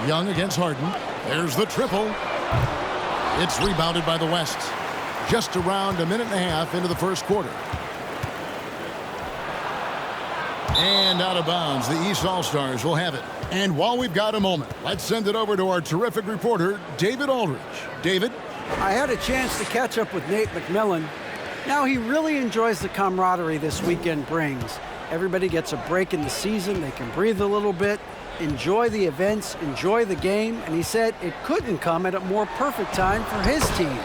Young against Harden. There's the triple. It's rebounded by the West. Just around a minute and a half into the first quarter. And out of bounds. The East All-Stars will have it. And while we've got a moment, let's send it over to our terrific reporter, David Aldridge. David? I had a chance to catch up with Nate McMillan. Now he really enjoys the camaraderie this weekend brings. Everybody gets a break in the season. They can breathe a little bit, enjoy the events, enjoy the game. And he said it couldn't come at a more perfect time for his team.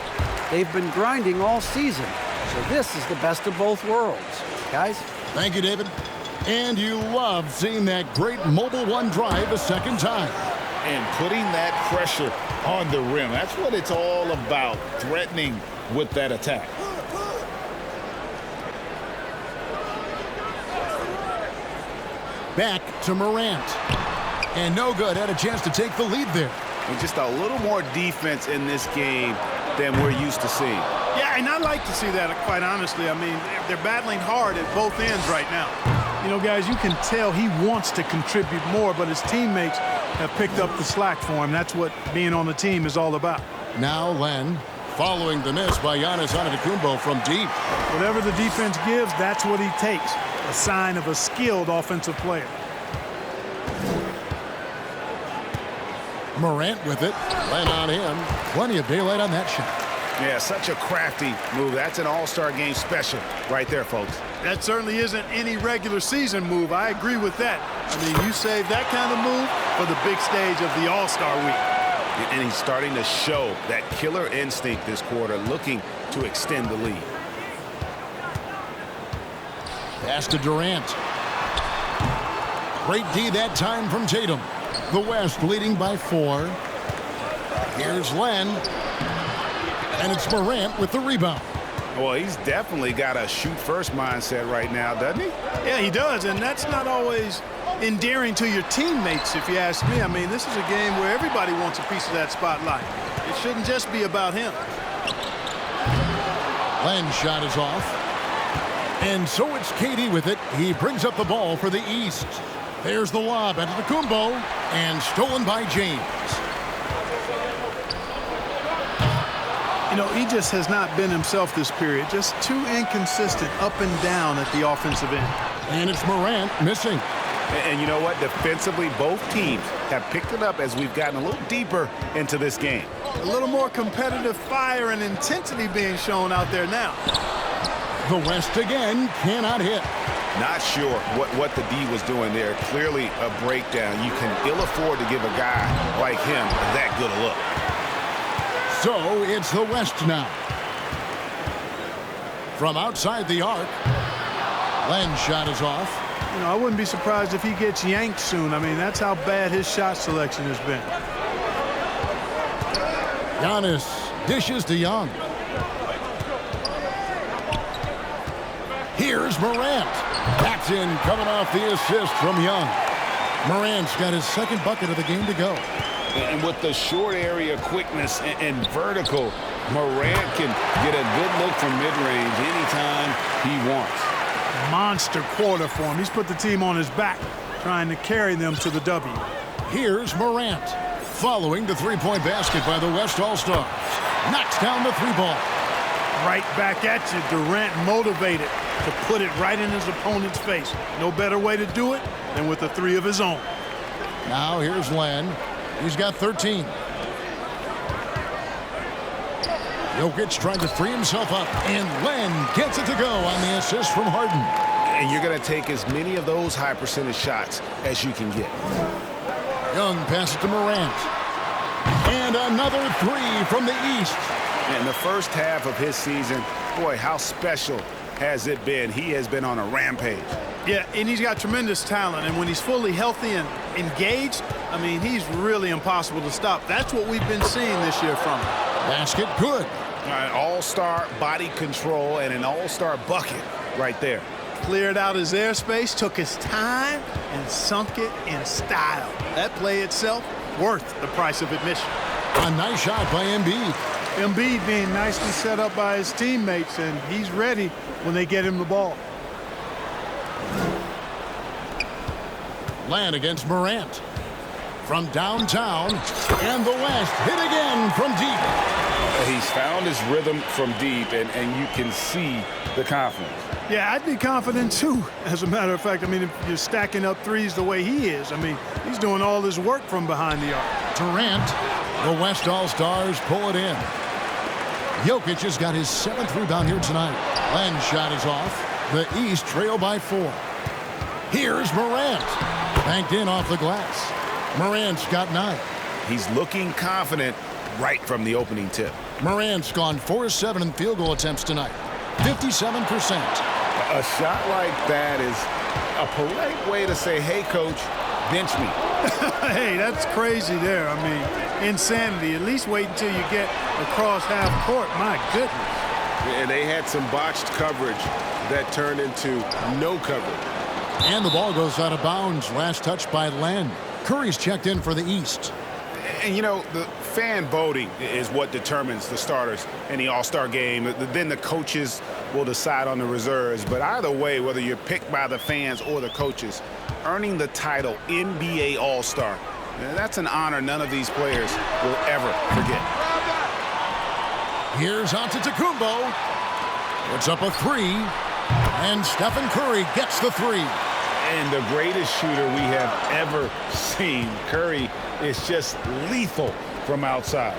They've been grinding all season. So this is the best of both worlds. Guys? Thank you, David. And you love seeing that great Mobile One drive a second time. And putting that pressure on the rim. That's what it's all about, threatening with that attack. Back to Morant. And no good. Had a chance to take the lead there. And just a little more defense in this game than we're used to seeing. Yeah, and I like to see that, quite honestly. I mean, they're battling hard at both ends right now. You know, guys, you can tell he wants to contribute more, but his teammates have picked up the slack for him. That's what being on the team is all about. Now Len, following the miss by Giannis Antetokounmpo from deep. Whatever the defense gives, that's what he takes. A sign of a skilled offensive player. Morant with it. Len on him. Plenty of daylight on that shot. Yeah, such a crafty move. That's an all-star game special right there, folks. That certainly isn't any regular season move. I agree with that. I mean, you save that kind of move for the big stage of the All-Star week. And he's starting to show that killer instinct this quarter, looking to extend the lead. Pass to Durant. Great D that time from Tatum. The West leading by 4. Here's Len. And it's Morant with the rebound. Well, he's definitely got a shoot-first mindset right now, doesn't he? Yeah, he does, and that's not always endearing to your teammates, if you ask me. I mean, this is a game where everybody wants a piece of that spotlight. It shouldn't just be about him. Len's shot is off. And so it's KD with it. He brings up the ball for the East. There's the lob Antetokounmpo, and stolen by James. You know, he just has not been himself this period. Just too inconsistent up and down at the offensive end. And it's Morant missing. And you know what? Defensively, both teams have picked it up as we've gotten a little deeper into this game. A little more competitive fire and intensity being shown out there now. The West again cannot hit. Not sure what the D was doing there. Clearly a breakdown. You can ill afford to give a guy like him that good a look. So it's the West now. From outside the arc, Len's shot is off. You know, I wouldn't be surprised if he gets yanked soon. I mean, that's how bad his shot selection has been. Giannis dishes to Young. Here's Morant. That's in, coming off the assist from Young. Morant's got his second bucket of the game to go. And with the short area quickness and vertical, Morant can get a good look from mid-range anytime he wants. Monster quarter for him. He's put the team on his back, trying to carry them to the W. Here's Morant. Following the three-point basket by the West All-Stars. Knocks down the three ball. Right back at you. Durant motivated to put it right in his opponent's face. No better way to do it than with a three of his own. Now here's Len. He's got 13. Jokic trying to free himself up, and Len gets it to go on the assist from Harden. And you're going to take as many of those high percentage shots as you can get. Young passes to Morant. And another three from the East. In the first half of his season, boy, how special has it been? He has been on a rampage. Yeah, and he's got tremendous talent, and when he's fully healthy and engaged, I mean, he's really impossible to stop. That's what we've been seeing this year from him. Basket good. An all-star body control and an all-star bucket right there. Cleared out his airspace, took his time, and sunk it in style. That play itself, worth the price of admission. A nice shot by Embiid. Embiid being nicely set up by his teammates, and he's ready when they get him the ball. Len against Morant. from downtown, and the West hit again from deep. He's found his rhythm from deep, and you can see the confidence. Yeah, I'd be confident too, as a matter of fact. I mean, if you're stacking up threes the way he is, I mean, he's doing all this work from behind the arc. Durant, the West All-Stars pull it in. Jokic has got his 7th rebound here tonight. Len's shot is off. The East trail by 4. Here's Morant. Banked in off the glass. Morant's got 9. He's looking confident right from the opening tip. Morant's gone 4-7 in field goal attempts tonight. 57%. A shot like that is a polite way to say, hey, coach, bench me. Hey, that's crazy there. I mean, insanity. At least wait until you get across half court. My goodness. And they had some botched coverage that turned into no coverage. And the ball goes out of bounds. Last touch by Len. Curry's checked in for the East. And, you know, the fan voting is what determines the starters in the All-Star game. Then the coaches will decide on the reserves. But either way, whether you're picked by the fans or the coaches, earning the title NBA All-Star, that's an honor none of these players will ever forget. Here's Antetokounmpo. Puts up a 3. And Stephen Curry gets the 3. And the greatest shooter we have ever seen. Curry is just lethal from outside.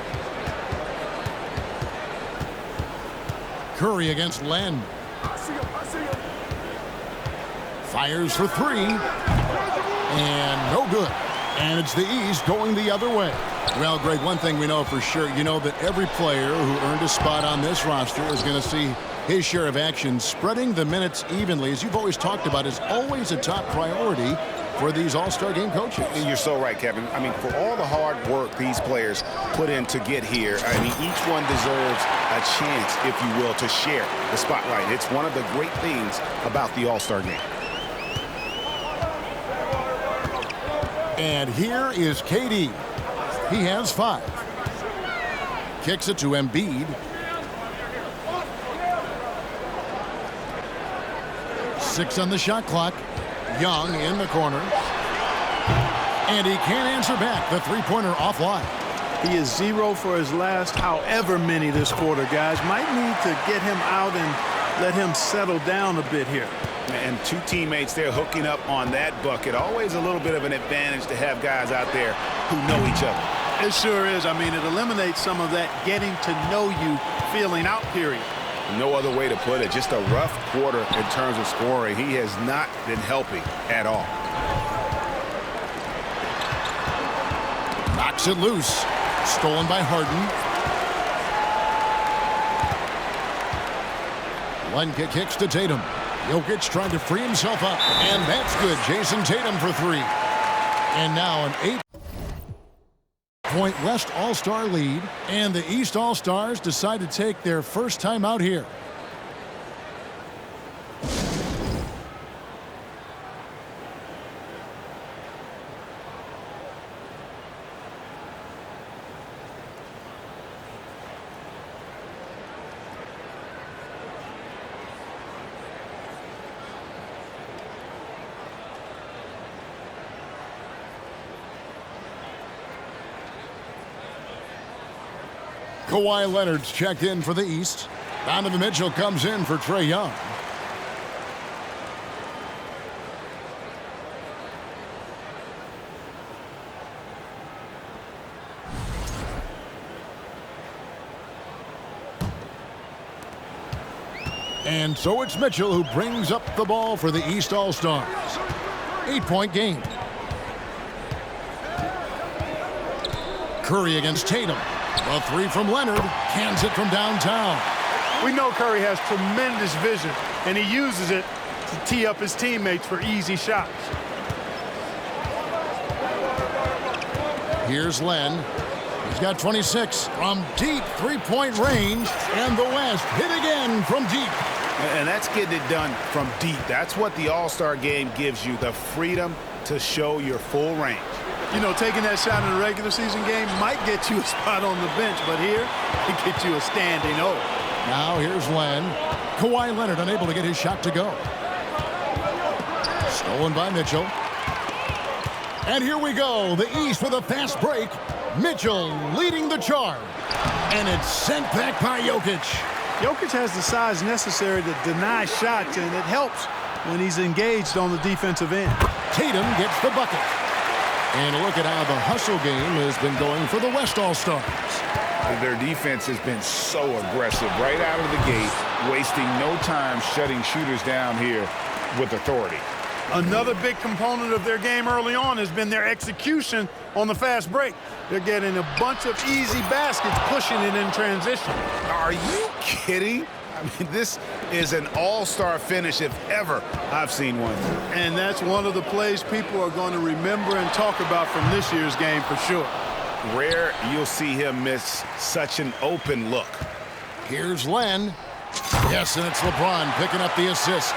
Curry against Len. Fires for 3. And no good. And it's the East going the other way. Well, Greg, one thing we know for sure, you know that every player who earned a spot on this roster is going to see his share of action. Spreading the minutes evenly, as you've always talked about, is always a top priority for these All-Star game coaches. You're so right, Kevin. I mean, for all the hard work these players put in to get here, I mean, each one deserves a chance, if you will, to share the spotlight. It's one of the great things about the All-Star game. And here is KD. He has 5. Kicks it to Embiid. 6 on the shot clock. Young in the corner. And he can't answer back. The three-pointer offline. He is 0 for his last however many this quarter, guys. Might need to get him out and let him settle down a bit here. And 2 teammates there hooking up on that bucket. Always a little bit of an advantage to have guys out there who know each other. It sure is. I mean, it eliminates some of that getting to know you feeling out period. No other way to put it. Just a rough quarter in terms of scoring. He has not been helping at all. Knocks it loose. Stolen by Harden. One kick kicks to Tatum. Jokic trying to free himself up. And that's good. Jason Tatum for 3. And now an 8-point West All-Star lead. And the East All-Stars decide to take their first time out here. Kawhi Leonard's checked in for the East. Donovan Mitchell comes in for Trae Young. And so it's Mitchell who brings up the ball for the East All-Stars. 8-point game. Curry against Tatum. A 3 from Leonard. Cans it from downtown. We know Curry has tremendous vision, and he uses it to tee up his teammates for easy shots. Here's Len. He's got 26 from deep three-point range, and the West hit again from deep. And that's getting it done from deep. That's what the All-Star game gives you, the freedom to show your full range. You know, taking that shot in a regular season game might get you a spot on the bench, but here, it gets you a standing O. Now here's Len. Kawhi Leonard unable to get his shot to go. Stolen by Mitchell. And here we go. The East with a fast break. Mitchell leading the charge. And it's sent back by Jokic. Jokic has the size necessary to deny shots, and it helps when he's engaged on the defensive end. Tatum gets the bucket. And look at how the hustle game has been going for the West All-Stars. Their defense has been so aggressive right out of the gate, wasting no time shutting shooters down here with authority. Another big component of their game early on has been their execution on the fast break. They're getting a bunch of easy baskets, pushing it in transition. Are you kidding? I mean, this is an all-star finish if ever I've seen one. And that's one of the plays people are going to remember and talk about from this year's game for sure. Rare you'll see him miss such an open look. Here's Len. Yes, and it's LeBron picking up the assist.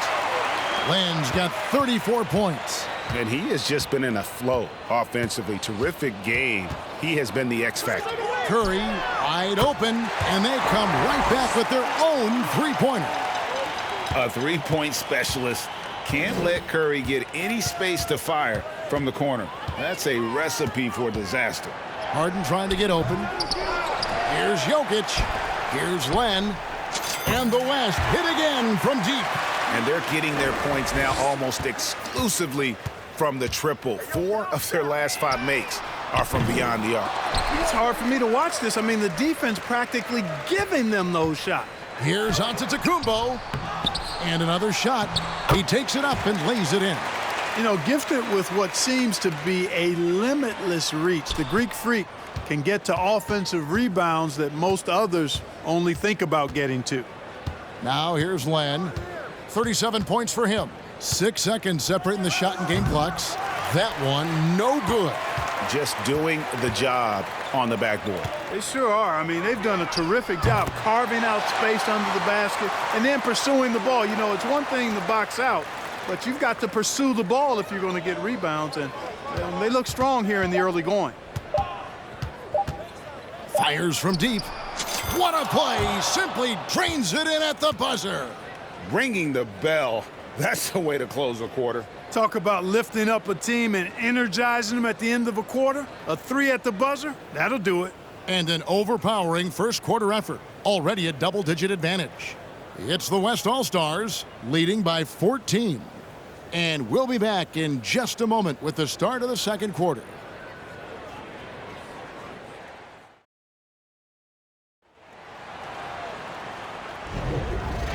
Len's got 34 points. And he has just been in a flow offensively. Terrific game. He has been the X factor. Curry wide open, and they come right back with their own three-pointer. A three-point specialist can't let Curry get any space to fire from the corner. That's a recipe for disaster. Harden trying to get open. Here's Jokic. Here's Len. And the West hit again from deep. And they're getting their points now almost exclusively from the triple. 4 of their last 5 makes are from beyond the arc. It's hard for me to watch this. I mean, the defense practically giving them those shots. Here's Antetokounmpo. And another shot. He takes it up and lays it in. You know, gifted with what seems to be a limitless reach, the Greek Freak can get to offensive rebounds that most others only think about getting to. Now here's Len. 37 points for him. 6 seconds separating the shot and game clocks. That one, no good. Just doing the job on the backboard. They sure are. I mean, they've done a terrific job carving out space under the basket and then pursuing the ball. You know, it's one thing to box out, but you've got to pursue the ball if you're going to get rebounds, and they look strong here in the early going. Fires from deep. What a play! Simply drains it in at the buzzer. Ringing the bell. That's the way to close a quarter. Talk about lifting up a team and energizing them at the end of a quarter. A 3 at the buzzer, that'll do it. And an overpowering first quarter effort. Already a double-digit advantage. It's the West All-Stars leading by 14. And we'll be back in just a moment with the start of the second quarter.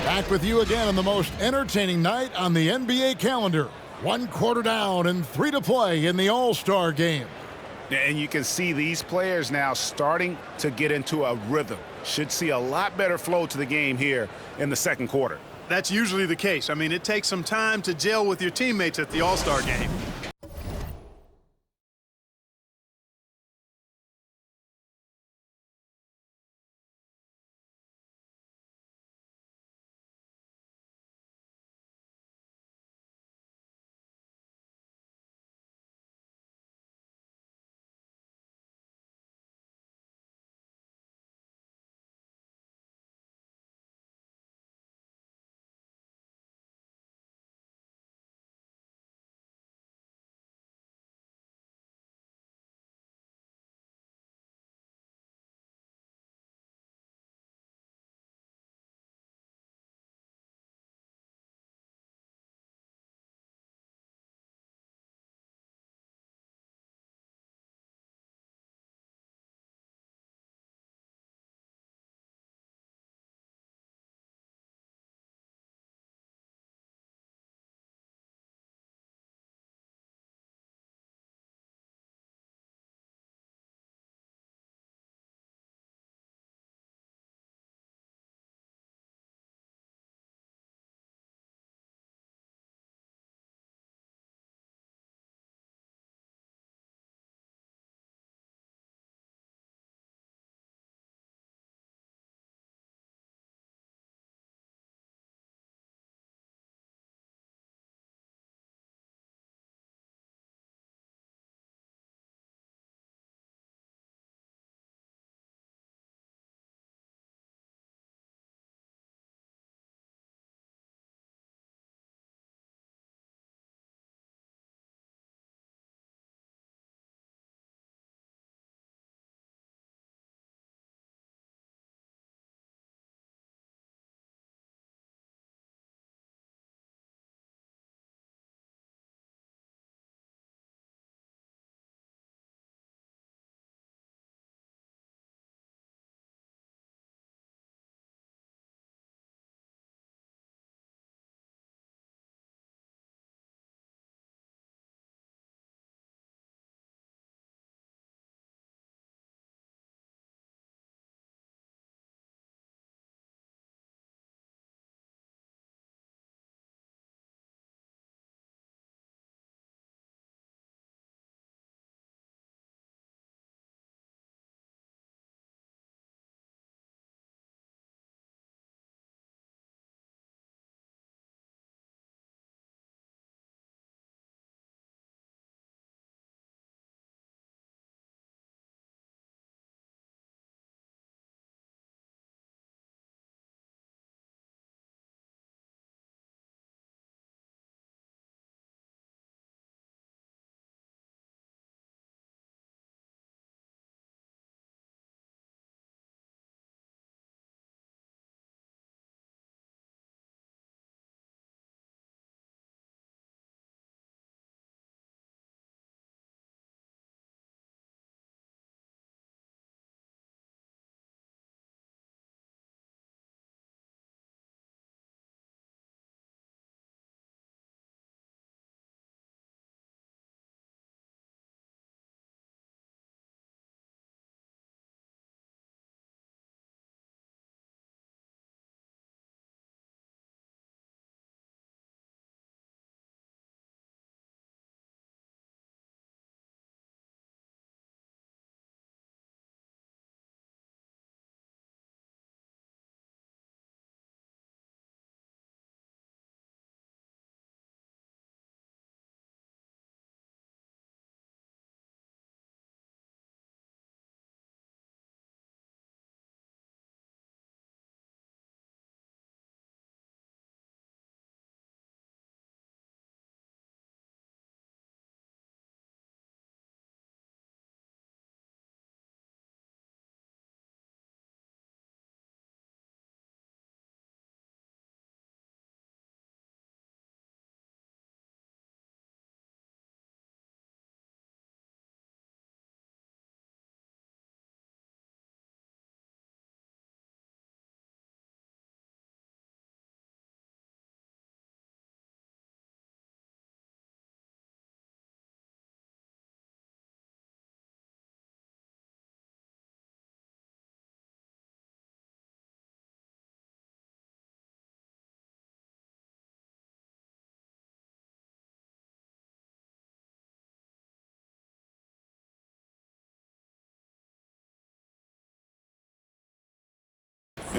Back with you again on the most entertaining night on the NBA calendar. 1 quarter down and 3 to play in the All-Star game. And you can see these players now starting to get into a rhythm. Should see a lot better flow to the game here in the second quarter. That's usually the case. I mean, it takes some time to gel with your teammates at the All-Star game.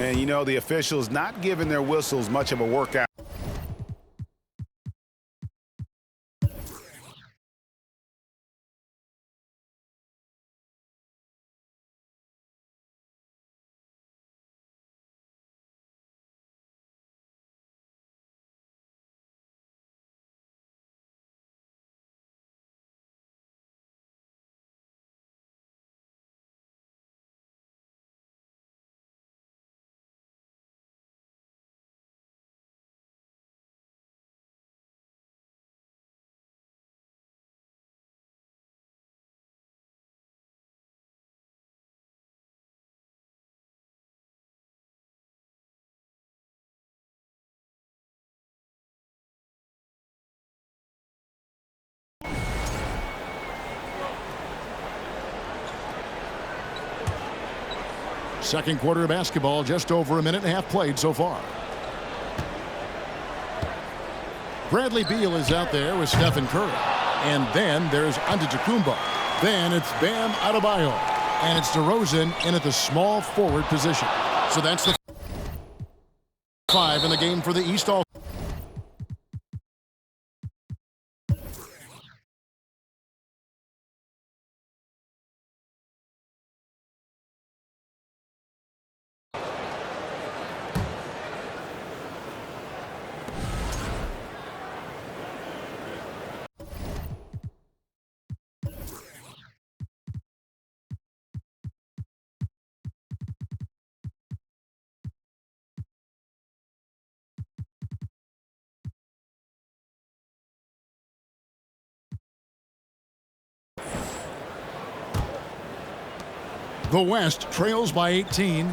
And, you know, the officials not giving their whistles much of a workout. Second quarter of basketball, just over a minute and a half played so far. Bradley Beal is out there with Stephen Curry. And then there's Antetokounmpo. Then it's Bam Adebayo. And it's DeRozan in at the small forward position. So that's the 5 in the game for the East All. The West trails by 18.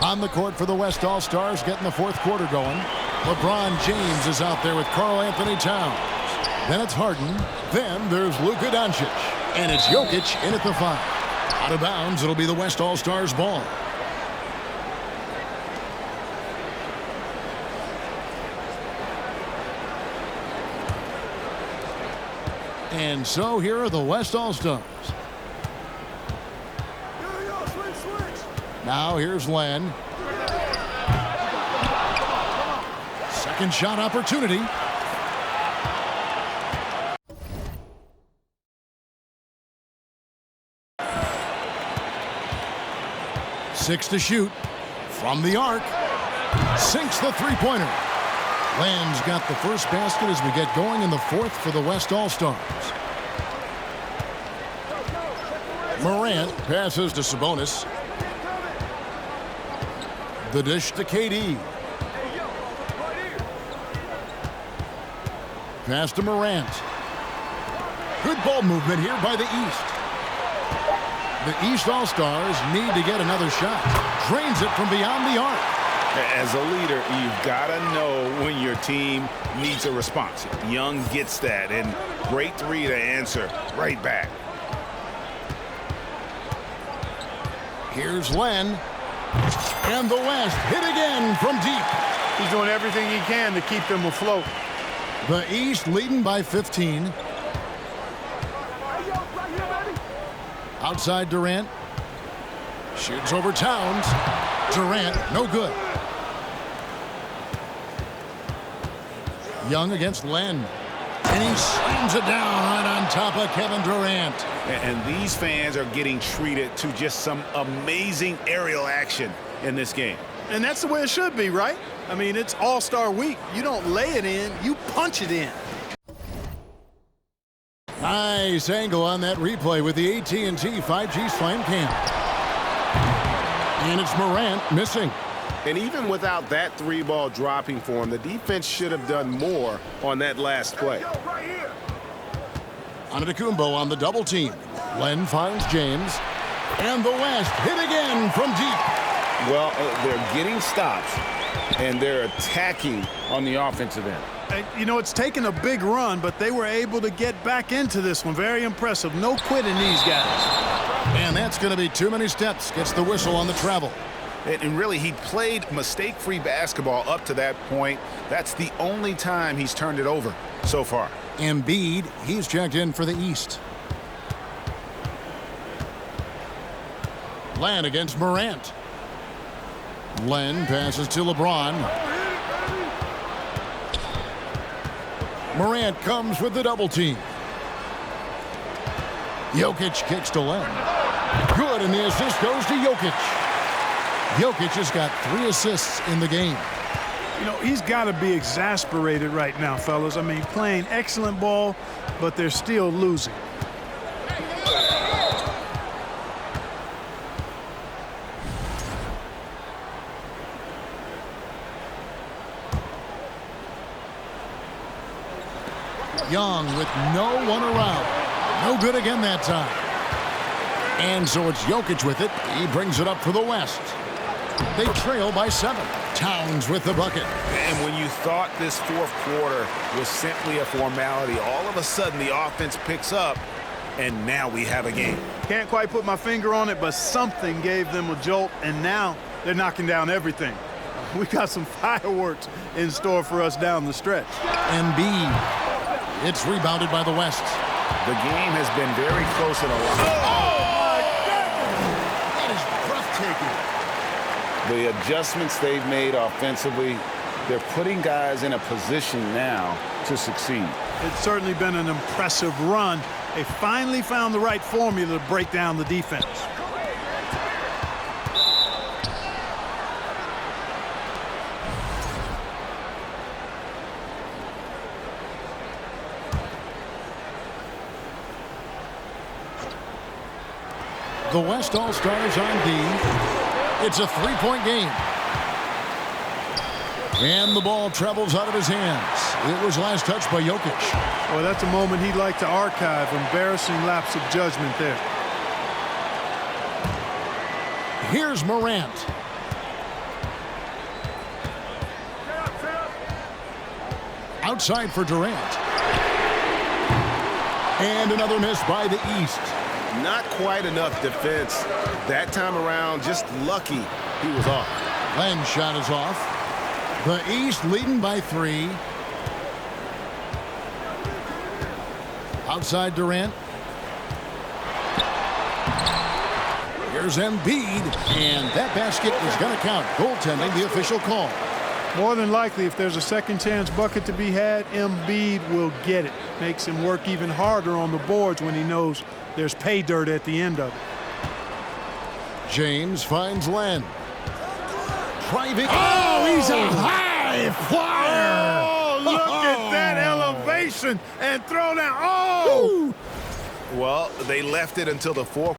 On the court for the West All-Stars, getting the fourth quarter going. LeBron James is out there with Karl Anthony Towns. Then it's Harden. Then there's Luka Doncic. And it's Jokic in at the 5. Out of bounds, it'll be the West All-Stars ball. And so here are the West All-Stars. Now here's Len. Second shot opportunity. Six to shoot. From the arc. Sinks the three-pointer. Len's got the first basket as we get going in the fourth for the West All-Stars. Morant passes to Sabonis. The dish to KD. Pass to Morant. Good ball movement here by the East. The East All-Stars need to get another shot. Drains it from beyond the arc. As a leader, you've got to know when your team needs a response. Young gets that, and great three to answer right back. Here's Len. And the West hit again from deep. He's doing everything he can to keep them afloat. The East leading by 15. Outside Durant. Shoots over Towns. Durant, no good. Young against Len. And he slams it down right on top of Kevin Durant. And these fans are getting treated to just some amazing aerial action in this game. And that's the way it should be, right? I mean, it's All-Star Week. You don't lay it in, you punch it in. Nice angle on that replay with the AT&T 5G Slam Cam. And it's Morant missing. And even without that three ball dropping for him, the defense should have done more on that last play. Antetokounmpo on the double team. Len finds James. And the West hit again from deep. Well, they're getting stops, and they're attacking on the offensive end. You know, it's taken a big run, but they were able to get back into this one. Very impressive. No quitting these guys. And that's going to be too many steps. Gets the whistle on the travel. And really, he played mistake-free basketball up to that point. That's the only time he's turned it over so far. Embiid, he's checked in for the East. Len against Morant. Len passes to LeBron. Morant comes with the double team. Jokic kicks to Len. Good, and the assist goes to Jokic. Jokic has got 3 assists in the game. You know, he's got to be exasperated right now, fellas. I mean, playing excellent ball, but they're still losing. Young with no one around. No good again that time. And so it's Jokic with it. He brings it up for the West. They trail by 7. Towns with the bucket. And when you thought this fourth quarter was simply a formality, all of a sudden the offense picks up, and now we have a game. Can't quite put my finger on it, but something gave them a jolt, and now they're knocking down everything. We got some fireworks in store for us down the stretch. Embiid. It's rebounded by the West. The game has been very close in a lot. Oh, my goodness! That is breathtaking. The adjustments they've made offensively, they're putting guys in a position now to succeed. It's certainly been an impressive run. They finally found the right formula to break down the defense. The West All-Stars on D. It's a 3-point game. And the ball travels out of his hands. It was last touched by Jokic. Well, that's a moment he'd like to archive. Embarrassing lapse of judgment there. Here's Morant. Outside for Durant. And another miss by the East. Not quite enough defense. That time around, just lucky he was off. Len's shot is off. The East leading by 3. Outside Durant. Here's Embiid. And that basket is going to count. Goaltending, the official call. More than likely, if there's a second chance bucket to be had, Embiid will get it. Makes him work even harder on the boards when he knows there's pay dirt at the end of it. James finds Len. Driving. Oh, he's a high flyer. Oh, look at that elevation and throw down. Oh! Well, they left it until the fourth